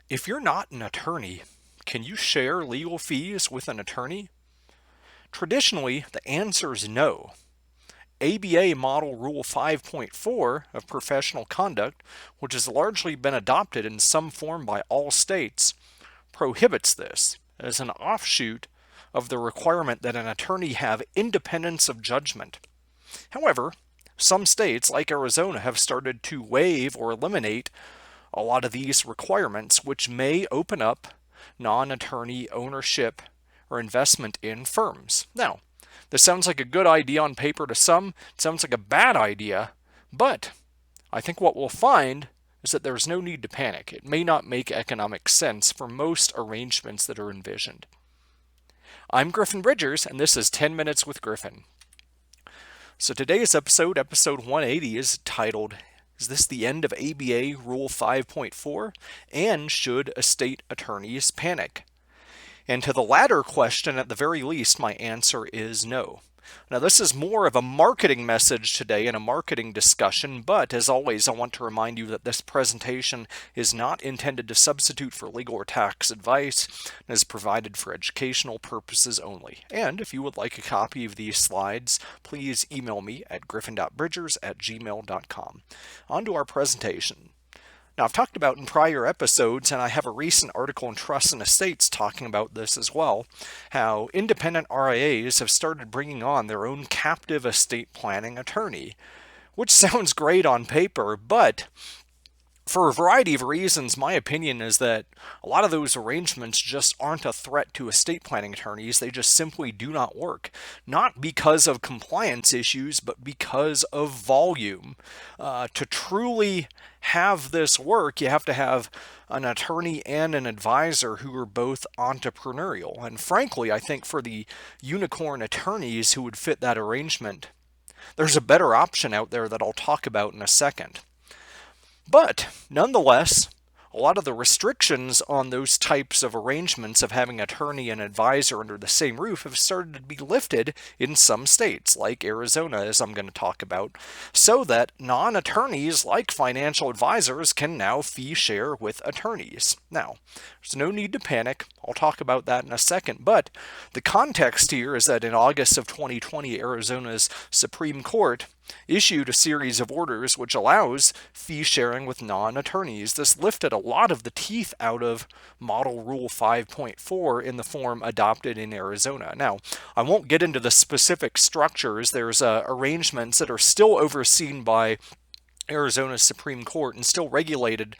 If you're not an attorney, can you share legal fees with an attorney? Traditionally, the answer is no. ABA Model Rule 5.4 of Professional Conduct, which has largely been adopted in some form by all states, prohibits this as an offshoot of the requirement that an attorney have independence of judgment. However, some states, like Arizona, have started to waive or eliminate a lot of these requirements, which may open up non-attorney ownership or investment in firms. Now, this sounds like a good idea on paper to some, it sounds like a bad idea, but I think what we'll find is that there's no need to panic. It may not make economic sense for most arrangements that are envisioned. I'm Griffin Bridgers, and this is 10 Minutes with Griffin. So today's episode 180, is titled, Is this the end of ABA Rule 5.4? And should estate attorneys panic? And to the latter question, at the very least, my answer is no. Now, this is more of a marketing message today and a marketing discussion, but as always, I want to remind you that this presentation is not intended to substitute for legal or tax advice and is provided for educational purposes only. And if you would like a copy of these slides, please email me at griffin.bridgers@gmail.com. On to our presentation. Now, I've talked about in prior episodes, and I have a recent article in Trusts and Estates talking about this as well, how independent RIAs have started bringing on their own captive estate planning attorney, which sounds great on paper, but for a variety of reasons, my opinion is that a lot of those arrangements just aren't a threat to estate planning attorneys. They just simply do not work. Not because of compliance issues, but because of volume. To truly have this work, you have to have an attorney and an advisor who are both entrepreneurial. And frankly, I think for the unicorn attorneys who would fit that arrangement, there's a better option out there that I'll talk about in a second. But nonetheless, a lot of the restrictions on those types of arrangements of having attorney and advisor under the same roof have started to be lifted in some states, like Arizona, as I'm going to talk about, so that non-attorneys like financial advisors can now fee share with attorneys. Now, there's no need to panic. I'll talk about that in a second, but the context here is that in August of 2020, Arizona's Supreme Court issued a series of orders which allows fee sharing with non-attorneys. This lifted a lot of the teeth out of Model Rule 5.4 in the form adopted in Arizona. Now, I won't get into the specific structures. There's arrangements that are still overseen by Arizona's Supreme Court and still regulated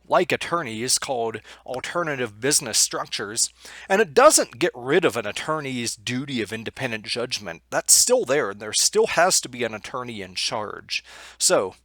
like attorneys, called alternative business structures, and it doesn't get rid of an attorney's duty of independent judgment. That's still there, and there still has to be an attorney in charge. So,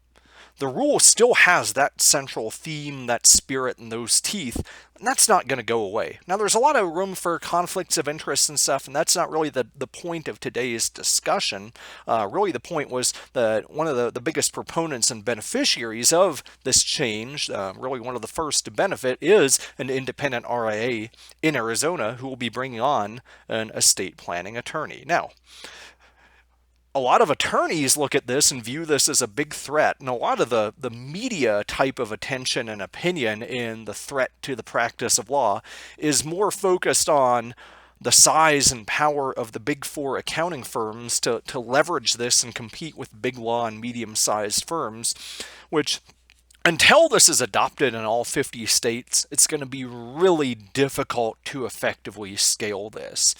the rule still has that central theme, that spirit, and those teeth, and that's not going to go away. Now, there's a lot of room for conflicts of interest and stuff, and that's not really the point of today's discussion. Really, the point was that one of the biggest proponents and beneficiaries of this change, really one of the first to benefit, is an independent RIA in Arizona who will be bringing on an estate planning attorney. Now, a lot of attorneys look at this and view this as a big threat, and a lot of the media type of attention and opinion in the threat to the practice of law is more focused on the size and power of the big four accounting firms to leverage this and compete with big law and medium-sized firms, which until this is adopted in all 50 states, it's going to be really difficult to effectively scale this.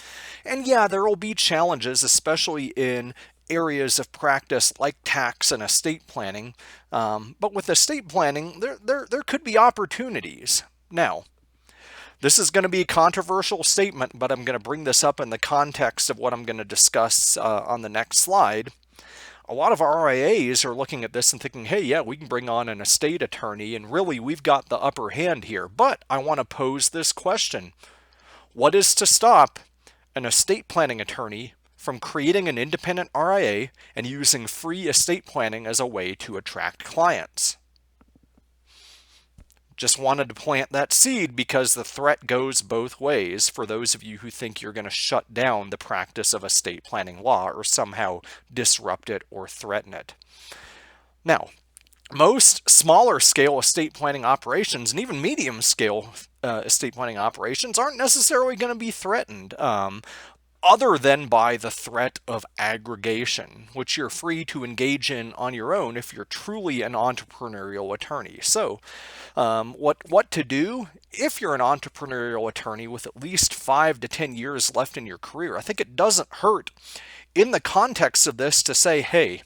And yeah, there will be challenges, especially in areas of practice like tax and estate planning. But with estate planning, there could be opportunities. Now, this is going to be a controversial statement, but I'm going to bring this up in the context of what I'm going to discuss on the next slide. A lot of RIAs are looking at this and thinking, hey, yeah, we can bring on an estate attorney, and really we've got the upper hand here. But I want to pose this question. What is to stop an estate planning attorney from creating an independent RIA and using free estate planning as a way to attract clients? Just wanted to plant that seed because the threat goes both ways for those of you who think you're going to shut down the practice of estate planning law or somehow disrupt it or threaten it. Now, Most smaller scale estate planning operations and even medium scale estate planning operations aren't necessarily going to be threatened. Other than by the threat of aggregation, which you're free to engage in on your own if you're truly an entrepreneurial attorney. So, what to do if you're an entrepreneurial attorney with at least 5 to 10 years left in your career? I think it doesn't hurt in the context of this to say, hey,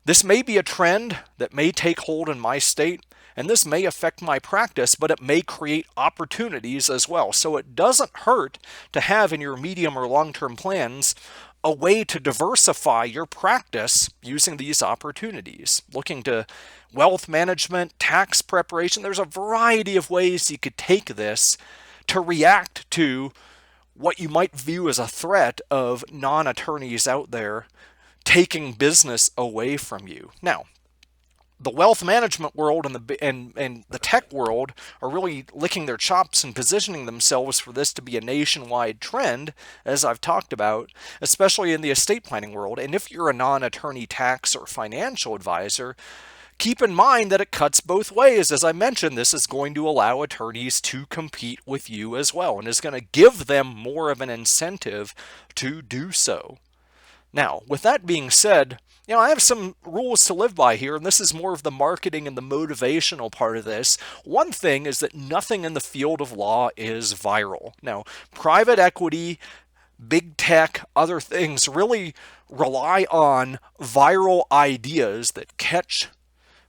this may be a trend that may take hold in my state, and this may affect my practice, but it may create opportunities as well. So it doesn't hurt to have in your medium or long-term plans a way to diversify your practice using these opportunities. Looking to wealth management, tax preparation, there's a variety of ways you could take this to react to what you might view as a threat of non-attorneys out there taking business away from you. Now, the wealth management world and the tech world are really licking their chops and positioning themselves for this to be a nationwide trend, as I've talked about, especially in the estate planning world. And if you're a non-attorney tax or financial advisor, keep in mind that it cuts both ways. As I mentioned, this is going to allow attorneys to compete with you as well, and is going to give them more of an incentive to do so. Now, with that being said, I have some rules to live by here, and this is more of the marketing and the motivational part of this. One thing is that nothing in the field of law is viral. Now, private equity, big tech, other things really rely on viral ideas that catch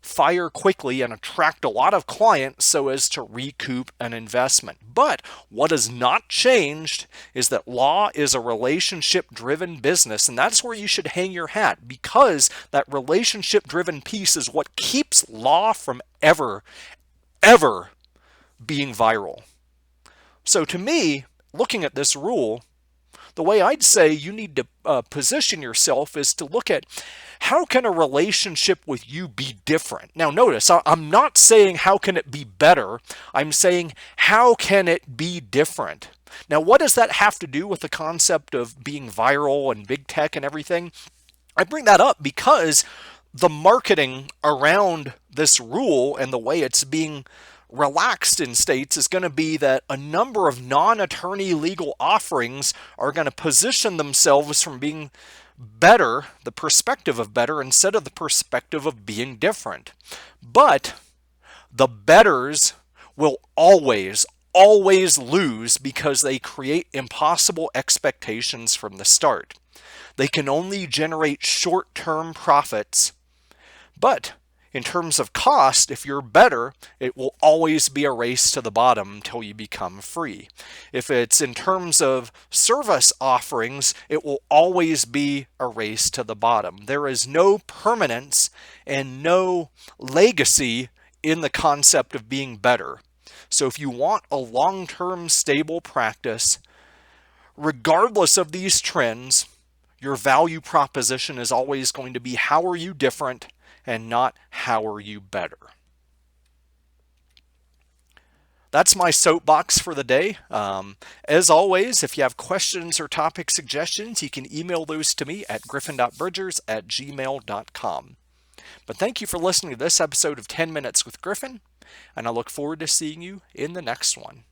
fire quickly and attract a lot of clients so as to recoup an investment. But what has not changed is that law is a relationship-driven business, and that's where you should hang your hat, because that relationship-driven piece is what keeps law from ever being viral. So to me, looking at this rule, the way I'd say you need to position yourself is to look at how can a relationship with you be different. Now notice, I'm not saying how can it be better, I'm saying how can it be different. Now what does that have to do with the concept of being viral and big tech and everything? I bring that up because the marketing around this rule and the way it's being relaxed in states is going to be that a number of non-attorney legal offerings are going to position themselves from being better, the perspective of better, instead of the perspective of being different. But the betters will always lose because they create impossible expectations from the start. They can only generate short-term profits, but in terms of cost, if you're better, it will always be a race to the bottom until you become free. If it's in terms of service offerings, it will always be a race to the bottom. There is no permanence and no legacy in the concept of being better. So if you want a long-term stable practice, regardless of these trends, your value proposition is always going to be how are you different and not how are you better. That's my soapbox for the day. As always, if you have questions or topic suggestions, you can email those to me at griffin.bridgers@gmail.com. But thank you for listening to this episode of 10 Minutes with Griffin, and I look forward to seeing you in the next one.